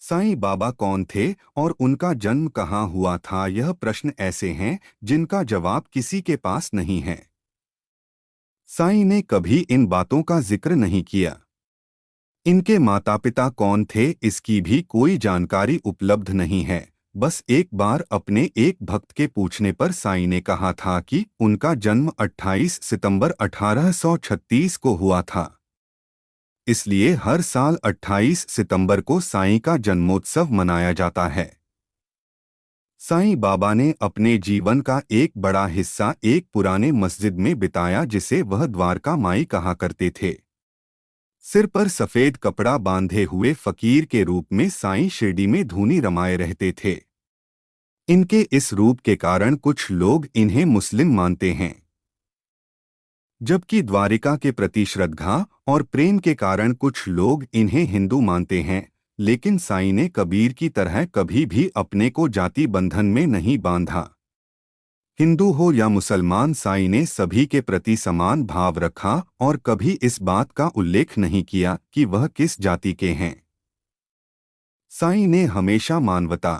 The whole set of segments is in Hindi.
साईं बाबा कौन थे और उनका जन्म कहाँ हुआ था? यह प्रश्न ऐसे हैं जिनका जवाब किसी के पास नहीं है। साईं ने कभी इन बातों का जिक्र नहीं किया। इनके माता पिता कौन थे इसकी भी कोई जानकारी उपलब्ध नहीं है। बस एक बार अपने एक भक्त के पूछने पर साईं ने कहा था कि उनका जन्म 28 सितंबर 1836 को हुआ था। इसलिए हर साल 28 सितंबर को साईं का जन्मोत्सव मनाया जाता है। साईं बाबा ने अपने जीवन का एक बड़ा हिस्सा एक पुराने मस्जिद में बिताया जिसे वह द्वारका माई कहा करते थे। सिर पर सफेद कपड़ा बांधे हुए फकीर के रूप में साईं शिरडी में धूनी रमाए रहते थे। इनके इस रूप के कारण कुछ लोग इन्हें मुस्लिम मानते हैं, जबकि द्वारिका के प्रति श्रद्धा और प्रेम के कारण कुछ लोग इन्हें हिंदू मानते हैं। लेकिन साईं ने कबीर की तरह कभी भी अपने को जाति बंधन में नहीं बांधा। हिंदू हो या मुसलमान, साईं ने सभी के प्रति समान भाव रखा और कभी इस बात का उल्लेख नहीं किया कि वह किस जाति के हैं। साईं ने हमेशा मानवता,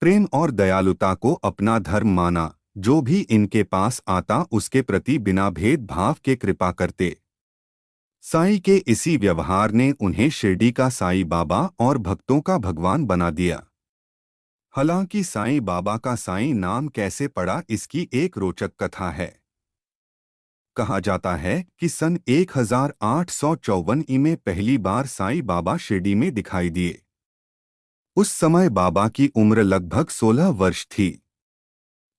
प्रेम और दयालुता को अपना धर्म माना। जो भी इनके पास आता उसके प्रति बिना भेदभाव के कृपा करते। साईं के इसी व्यवहार ने उन्हें शिरडी का साईं बाबा और भक्तों का भगवान बना दिया। हालांकि साईं बाबा का साईं नाम कैसे पड़ा इसकी एक रोचक कथा है। कहा जाता है कि सन 1854 में पहली बार साईं बाबा शिरडी में दिखाई दिए। उस समय बाबा की उम्र लगभग 16 वर्ष थी।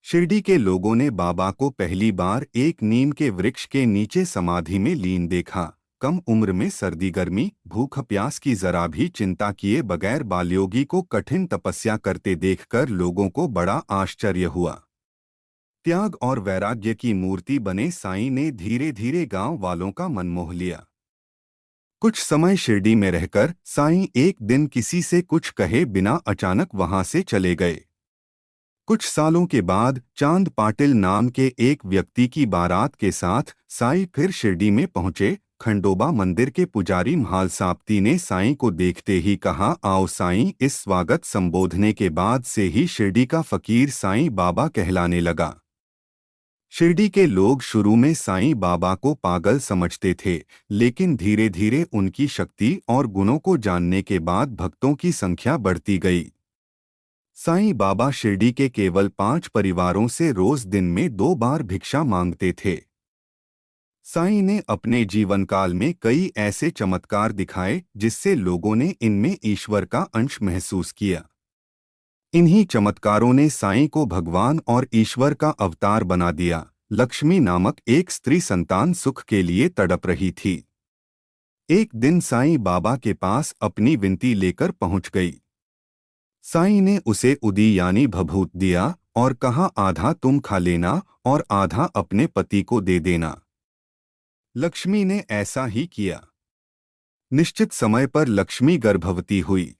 शिरडी के लोगों ने बाबा को पहली बार एक नीम के वृक्ष के नीचे समाधि में लीन देखा। कम उम्र में सर्दी गर्मी भूख प्यास की जरा भी चिंता किए बगैर बालयोगी को कठिन तपस्या करते देखकर लोगों को बड़ा आश्चर्य हुआ। त्याग और वैराग्य की मूर्ति बने साईं ने धीरे धीरे गांव वालों का मन मोह लिया। कुछ समय शिरडी में रहकर साईं एक दिन किसी से कुछ कहे बिना अचानक वहां से चले गए। कुछ सालों के बाद चांद पाटिल नाम के एक व्यक्ति की बारात के साथ साईं फिर शिरडी में पहुंचे। खंडोबा मंदिर के पुजारी म्हाल साप्ती ने साईं को देखते ही कहा, आओ साईं। इस स्वागत संबोधने के बाद से ही शिरडी का फकीर साईं बाबा कहलाने लगा। शिरडी के लोग शुरू में साईं बाबा को पागल समझते थे, लेकिन धीरे धीरे उनकी शक्ति और गुणों को जानने के बाद भक्तों की संख्या बढ़ती गई। साईं बाबा शिरडी के केवल 5 परिवारों से रोज दिन में 2 बार भिक्षा मांगते थे। साईं ने अपने जीवन काल में कई ऐसे चमत्कार दिखाए जिससे लोगों ने इनमें ईश्वर का अंश महसूस किया। इन्हीं चमत्कारों ने साईं को भगवान और ईश्वर का अवतार बना दिया। लक्ष्मी नामक एक स्त्री संतान सुख के लिए तड़प रही थी। एक दिन साईं बाबा के पास अपनी विनती लेकर पहुंच गई। साईं ने उसे उदी यानी भभूत दिया और कहा, आधा तुम खा लेना और आधा अपने पति को दे देना। लक्ष्मी ने ऐसा ही किया। निश्चित समय पर लक्ष्मी गर्भवती हुई।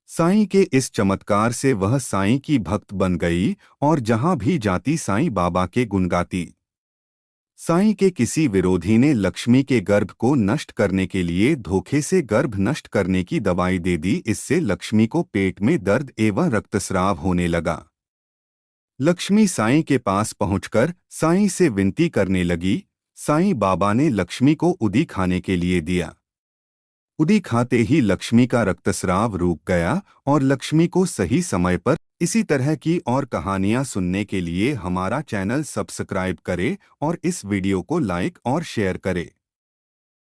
साईं के इस चमत्कार से वह साईं की भक्त बन गई और जहां भी जाती साईं बाबा के गुण गाती। साईं के किसी विरोधी ने लक्ष्मी के गर्भ को नष्ट करने के लिए धोखे से गर्भ नष्ट करने की दवाई दे दी। इससे लक्ष्मी को पेट में दर्द एवं रक्तस्राव होने लगा। लक्ष्मी साईं के पास पहुंचकर साईं से विनती करने लगी। साईं बाबा ने लक्ष्मी को उदी खाने के लिए दिया। उदी खाते ही लक्ष्मी का रक्तस्राव रुक गया और लक्ष्मी को सही समय पर। इसी तरह की और कहानियां सुनने के लिए हमारा चैनल सब्सक्राइब करें और इस वीडियो को लाइक और शेयर करें।